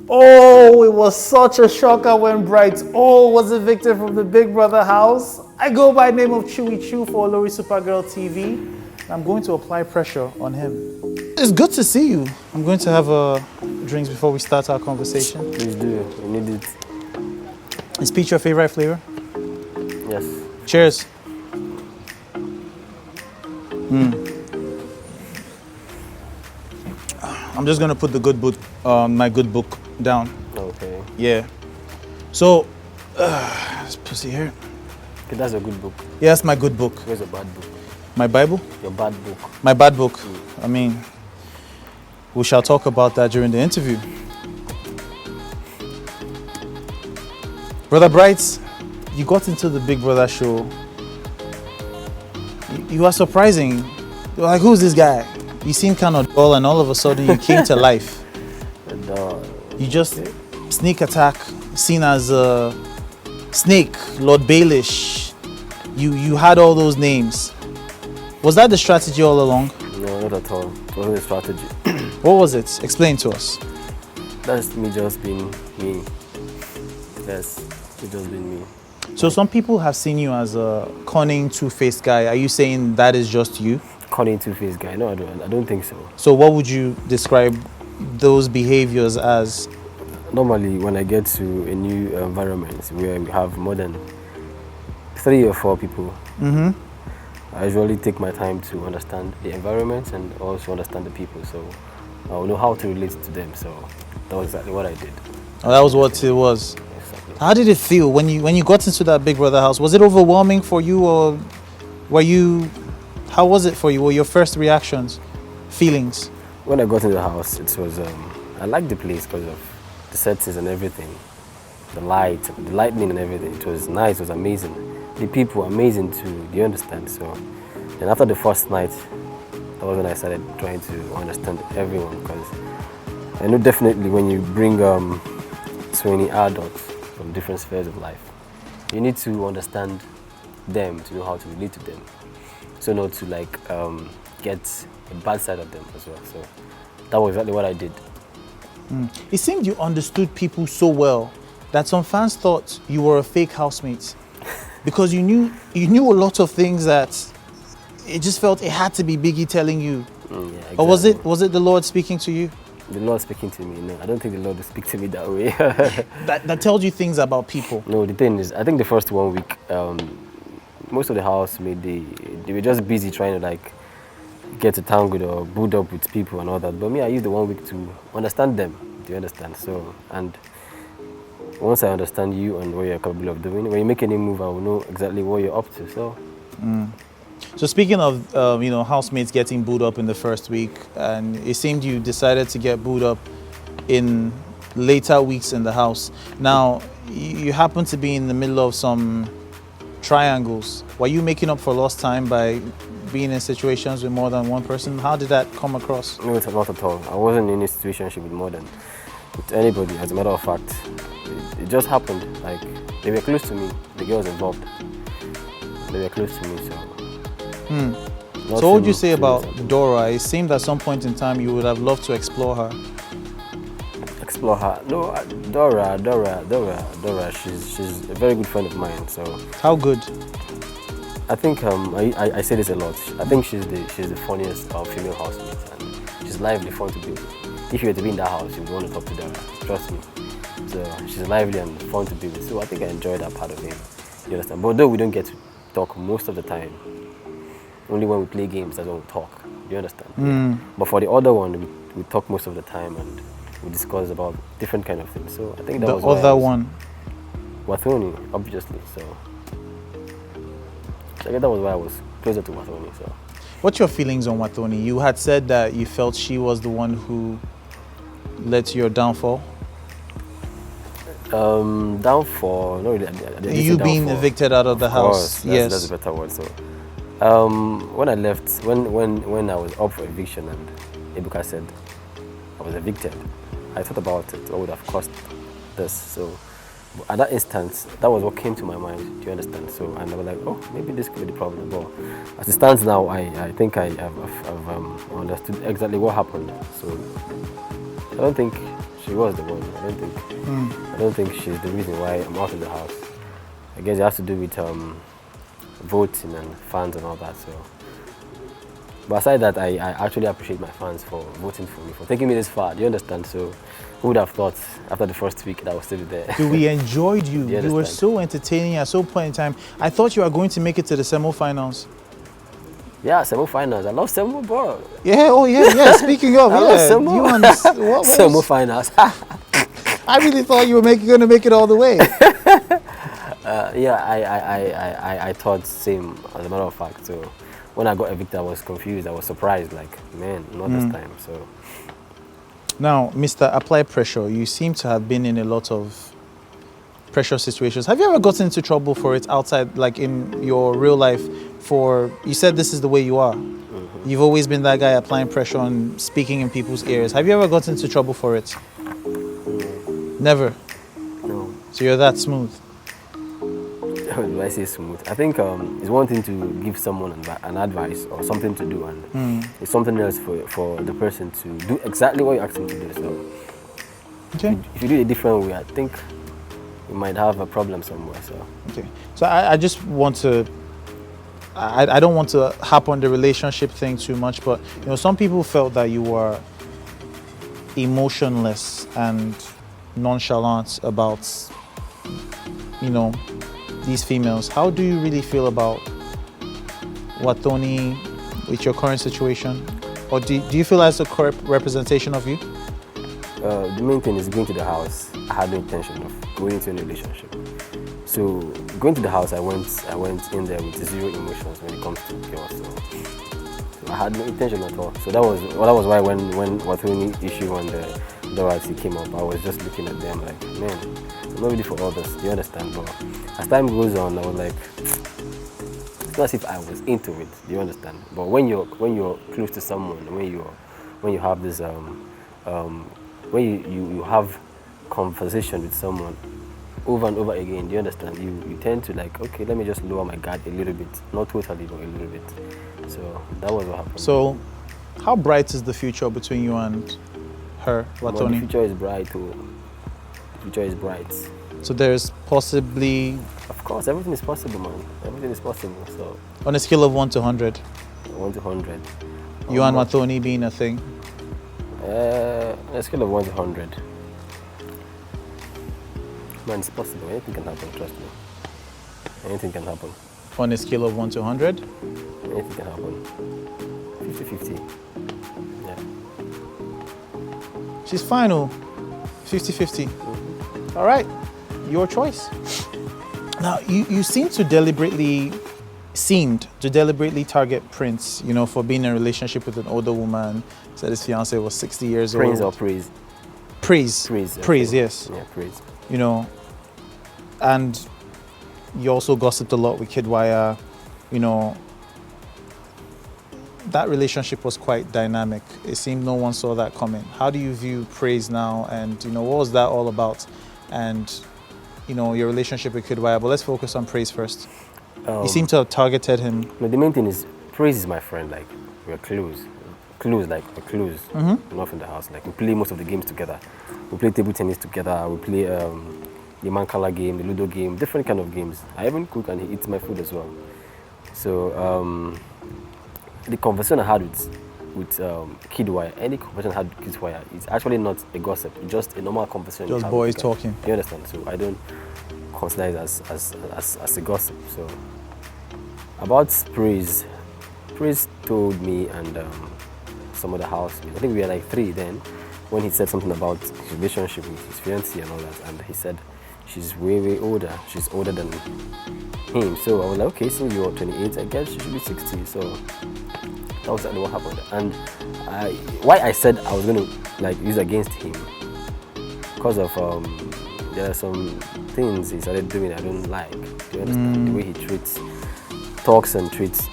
Oh, it was such a shocker when BrightO was evicted from the Big Brother house. I go by name of Chewy Chew for Olorisupergal TV. And I'm going to apply pressure on him. It's good to see you. I'm going to have drinks before we start our conversation. Please do. We need it. Is peach your favorite flavor? Yes. Cheers. I'm just gonna put the good book, my good book down. Okay. Yeah. So, this pussy here. Okay, that's a good book. Yeah, that's my good book. Where's your bad book? My Bible? Your bad book. My bad book. I mean, we shall talk about that during the interview. Brother Bright, you got into the Big Brother show. You are surprising. You're like, who's this guy? You seem kind of dull, and all of a sudden you came to life. You just sneak attack, seen as a snake, Lord Baelish. You had all those names. Was that the strategy all along? No, not at all. It wasn't a strategy. What was it? Explain to us. That's me just being me. Yes, it just being me. So some people have seen you as a cunning, two-faced guy. Are you saying that is just you? Cunning, two-faced guy? No, I don't think so. So what would you describe those behaviors as? Normally, when I get to a new environment where we have more than 3 or 4 people, I usually take my time to understand the environment and also understand the people. So I'll know how to relate to them. So that was exactly what I did. Oh, that was what it was. Exactly. How did it feel when you got into that Big Brother house? Was it overwhelming for you, or were you? How was it for you? What were your first reactions, feelings? When I got into the house, it was I liked the place because of the settings and everything, the light, the lightning and everything. It was nice. It was amazing. The people were amazing too. Do you understand? So, and after the first night, that was when I started trying to understand everyone, because I know definitely when you bring so many adults from different spheres of life, you need to understand them to know how to relate to them, so not to like get a bad side of them as well. So that was exactly what I did. It seemed you understood people so well that some fans thought you were a fake housemate, because you knew a lot of things that it just felt it had to be Biggie telling you. Yeah, exactly. Or was it the Lord speaking to you? The Lord speaking to me? No, I don't think the Lord will speak to me that way. that tells you things about people. No, the thing is, I think the first 1 week, most of the housemates, they were just busy trying to like get to tangled or boot up with people and all that. But me, I used the 1 week to understand them. Do you understand? So, and once I understand you and what you're capable of doing, when you make any move, I will know exactly what you're up to. So. So speaking of housemates getting booed up in the first week, and it seemed you decided to get booed up in later weeks in the house. Now you happen to be in the middle of some triangles. Were you making up for lost time by being in situations with more than one person? How did that come across? No, it's not at all. I wasn't in a situationship with more than with anybody. As a matter of fact, it just happened. Like, they were close to me. The girls involved, they were close to me. So what would you say about Dora? It seemed at some point in time you would have loved to explore her. Explore her? No, Dora. She's a very good friend of mine. So how good? I think I say this a lot. I think she's the funniest female housemate, and she's lively, fun to be with. If you were to be in that house, you'd want to talk to Dora. Trust me. So she's lively and fun to be with. So I think I enjoy that part of him. You understand? But though we don't get to talk most of the time, only when we play games that's when we talk. Do you understand? But for the other one, we talk most of the time and we discuss about different kind of things. So I think that was the other one. Wathoni, obviously. So I guess that was why I was closer to Wathoni. So what's your feelings on Wathoni? You had said that you felt she was the one who led to your downfall. Downfall? No, you being evicted out of the house. Yes, that's a better word. So. When I left, when I was up for eviction and Ebuka said I was evicted, I thought about it. What would have cost this? So at that instance, that was what came to my mind. Do you understand? So and I was like, oh, maybe this could be the problem. But as it stands now, I think I've understood exactly what happened. So I don't think she she was the one. I don't think she's the reason why I'm out of the house. I guess it has to do with voting and fans and all that. So, but aside that, I actually appreciate my fans for voting for me, for taking me this far. Do you understand? So, who would have thought after the first week that I was still there? We enjoyed you. You You were so entertaining at some point in time. I thought you were going to make it to the semi-finals. Yeah, semi-finals. I love semi, bro. Yeah, oh yeah. Speaking of, I love semi. You understand? What Semi-finals. I really thought you were going to make it all the way. I thought same, as a matter of fact. So when I got evicted, I was confused. I was surprised, like, man, not this time. So now, Mr. Apply Pressure, you seem to have been in a lot of pressure situations. Have you ever gotten into trouble for it outside, like in your real life? You said this is the way you are. You've always been that guy applying pressure and speaking in people's ears. Have you ever gotten into trouble for it? Never. No. So you're that smooth. Do I say smooth? I think it's one thing to give someone an advice or something to do, and it's something else for the person to do exactly what you ask them to do. So okay. If you do it a different way, I think you might have a problem somewhere. So okay. So I just want to. I don't want to harp on the relationship thing too much, but some people felt that you were emotionless and nonchalant about these females. How do you really feel about Wathoni with your current situation? Or do you feel that's a correct representation of you? The main thing is going to the house. I had no intention of going into a relationship. So going to the house, I went in there with zero emotions when it comes to chaos. So I had no intention at all. So that was why when Wathoni issue and Dorathy came up, I was just looking at them like, man, I'm not ready for all this. Do you understand? But as time goes on, I was like, it's not as if I was into it. Do you understand? But when you're close to someone, when you have this when you have conversation with someone over and over again, do you understand? You tend to like, okay, let me just lower my guard a little bit. Not totally, but a little bit. So that was what happened. So how bright is the future between you and her, Wathoni? Well, the future is bright. The future is bright. So there's possibly... Of course, everything is possible, man. Everything is possible. So on a scale of 1 to 100? 1 to 100. You and Wathoni being a thing? On a scale of 1 to 100. Man, it's possible. Anything can happen, trust me. Anything can happen. On a scale of 1 to 100? Anything can happen. 50-50. Yeah. She's final. 50-50. All right. Your choice. Now, you seemed to deliberately target Prince, for being in a relationship with an older woman. Said his fiancée was 60 years Prince old. or Praise? Praise. Praise. Praise, yes. Yeah, Praise. And you also gossiped a lot with Kiddwaya. That relationship was quite dynamic. It seemed no one saw that coming. How do you view Praise now? And, what was that all about? And, your relationship with Kiddwaya. But let's focus on Praise first. You seem to have targeted him. No, the main thing is, Praise is my friend. Like, we're close. Enough in the house. Like, we play most of the games together. We play table tennis together. We play the Mancala game, the Ludo game, different kind of games. I even cook and he eats my food as well. So the conversation I had with Kiddwaya, any conversation I had with Kiddwaya, it's actually not a gossip, just a normal conversation. Just boys talking. You understand? So I don't consider it as a gossip. So about Praise told me and some other housemates, I think we were like 3 then, when he said something about his relationship with his fiancée and all that, and he said she's way older. She's older than him. So I was like, okay, so you're 28, I guess she should be 60. So that was exactly what happened. And why I said I was going to use against him, because of there are some things he started doing I don't like. Do you understand? The way he talks and treats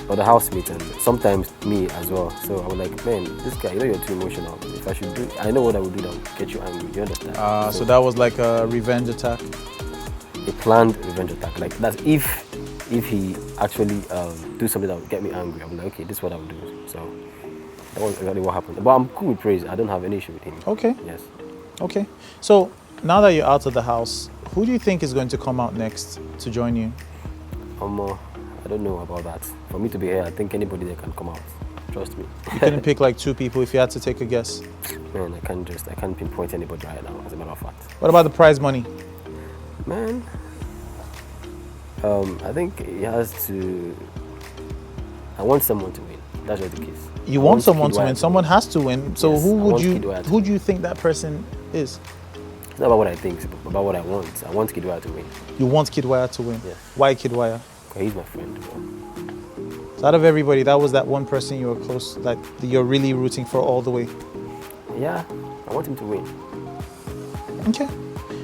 other housemates and sometimes me as well. So I was like, man, this guy, you're too emotional. If I should do, I know what I would do that would get you angry. Do you understand? So that was like a revenge attack? A planned revenge attack. Like that's if he actually do something that would get me angry, I'm like, okay, this is what I would do. So That was exactly what happened. But I'm cool with Praise. I don't have any issue with him. Okay. Yes. Okay. So now that you're out of the house, who do you think is going to come out next to join you? I don't know about that. For me to be here, I think anybody that can come out. Trust me. You couldn't pick like 2 people if you had to take a guess. Man, I can't pinpoint anybody right now, as a matter of fact. What about the prize money? Man, I think it has to. I want someone to win. That's just the case. You want someone to win. Someone has to win. So Yes, who do you think that person is? It's not about what I think, it's about what I want. I want Kiddwaya to win. You want Kiddwaya to win? Yes. Why Kiddwaya? Because he's my friend. So out of everybody, that was that one person you were close, that you're really rooting for all the way. Yeah, I want him to win. Okay.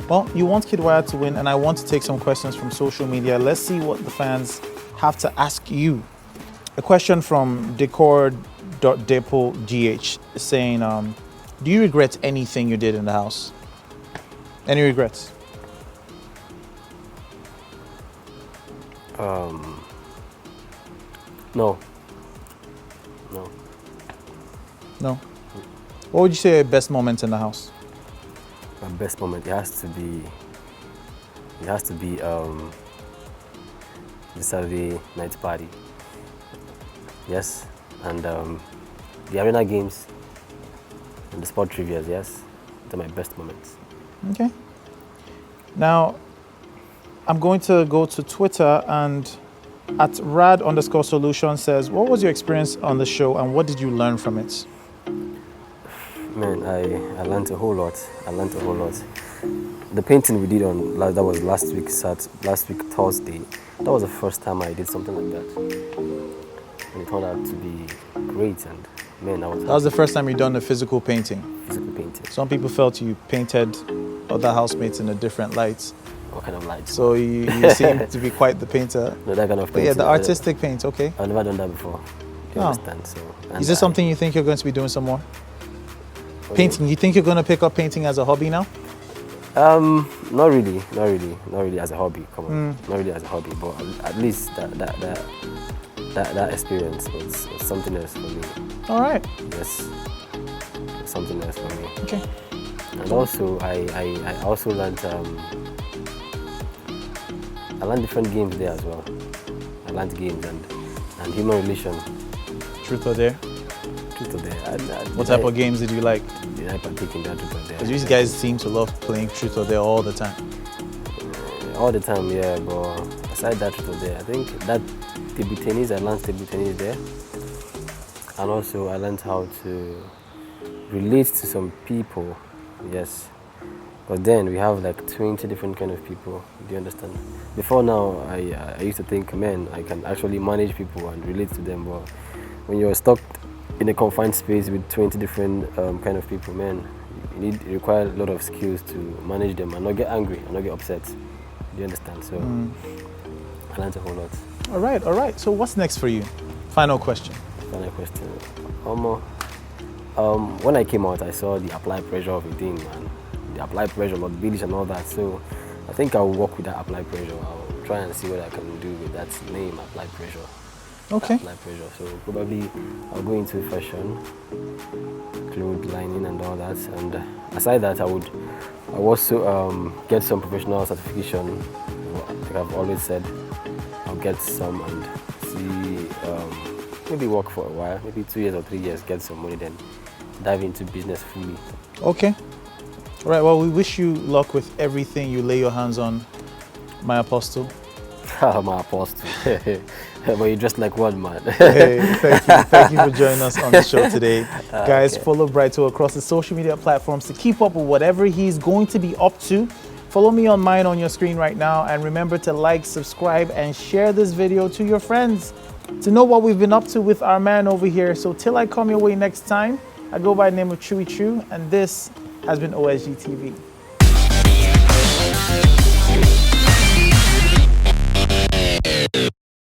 Well, you want Kiddwaya to win, and I want to take some questions from social media. Let's see what the fans have to ask you. A question from decor.depogh saying, do you regret anything you did in the house? Any regrets? No. No. What would you say are your best moments in the house? My best moment, it has to be the Saturday night party. Yes, and the arena games and the sport trivias. Yes, they're my best moments. Okay. Now, I'm going to go to Twitter, and at rad_solution says, what was your experience on the show and what did you learn from it? Man, I learned a whole lot. The painting we did that was last week Thursday. That was the first time I did something like that. And it turned out to be great, and man, that was the first time you've done a physical painting? Physical painting. Some people felt you painted other housemates in a different light. What kind of light? So you seem to be quite the painter. No, that kind of But painting. yeah, the artistic paint, okay. I've never done that before. Do you understand? So, is this something you think you're going to be doing some more? Painting, you think you're going to pick up painting as a hobby now? Not really as a hobby. Come on, not really as a hobby, but at least that experience was something else for me. All right. Yes, something else for me. Okay. And also, I also learned different games there as well. I learned games and human relation. Truth or dare? Truth or dare. What type of games did you like? Did I partake in that truth or dare? Because these guys seem to love playing truth or dare all the time. All the time, yeah, but aside that truth or dare, I think that table tennis, I learned table tennis there. And also I learned how to relate to some people, yes. But then we have like 20 different kind of people, do you understand? Before now, I used to think, man, I can actually manage people and relate to them, but when you're stuck in a confined space with 20 different kind of people, man, it requires a lot of skills to manage them and not get angry and not get upset. Do you understand? So I learned a whole lot. All right. So what's next for you? Final question. Final question. When I came out, I saw the applied pressure of within, and the applied pressure, Lord Baelish and all that. So I think I'll work with that applied pressure. I'll try and see what I can do with that name, applied pressure. Okay. Applied pressure. So probably I'll go into fashion, clothes lining and all that. And aside that, I would also get some professional certification. Like I've always said, I'll get some and see, maybe work for a while, maybe 2 years or 3 years, get some money, then dive into business fully. Okay. All right. Well, we wish you luck with everything you lay your hands on, my apostle. My apostle. But you're just like one man. Hey, thank you for joining us on the show today. Guys, follow BrightO across the social media platforms to keep up with whatever he's going to be up to. Follow me on mine on your screen right now, and remember to like, subscribe, and share this video to your friends to know what we've been up to with our man over here. So till I come your way next time, I go by the name of Chewy Chew, and this has been OSG TV.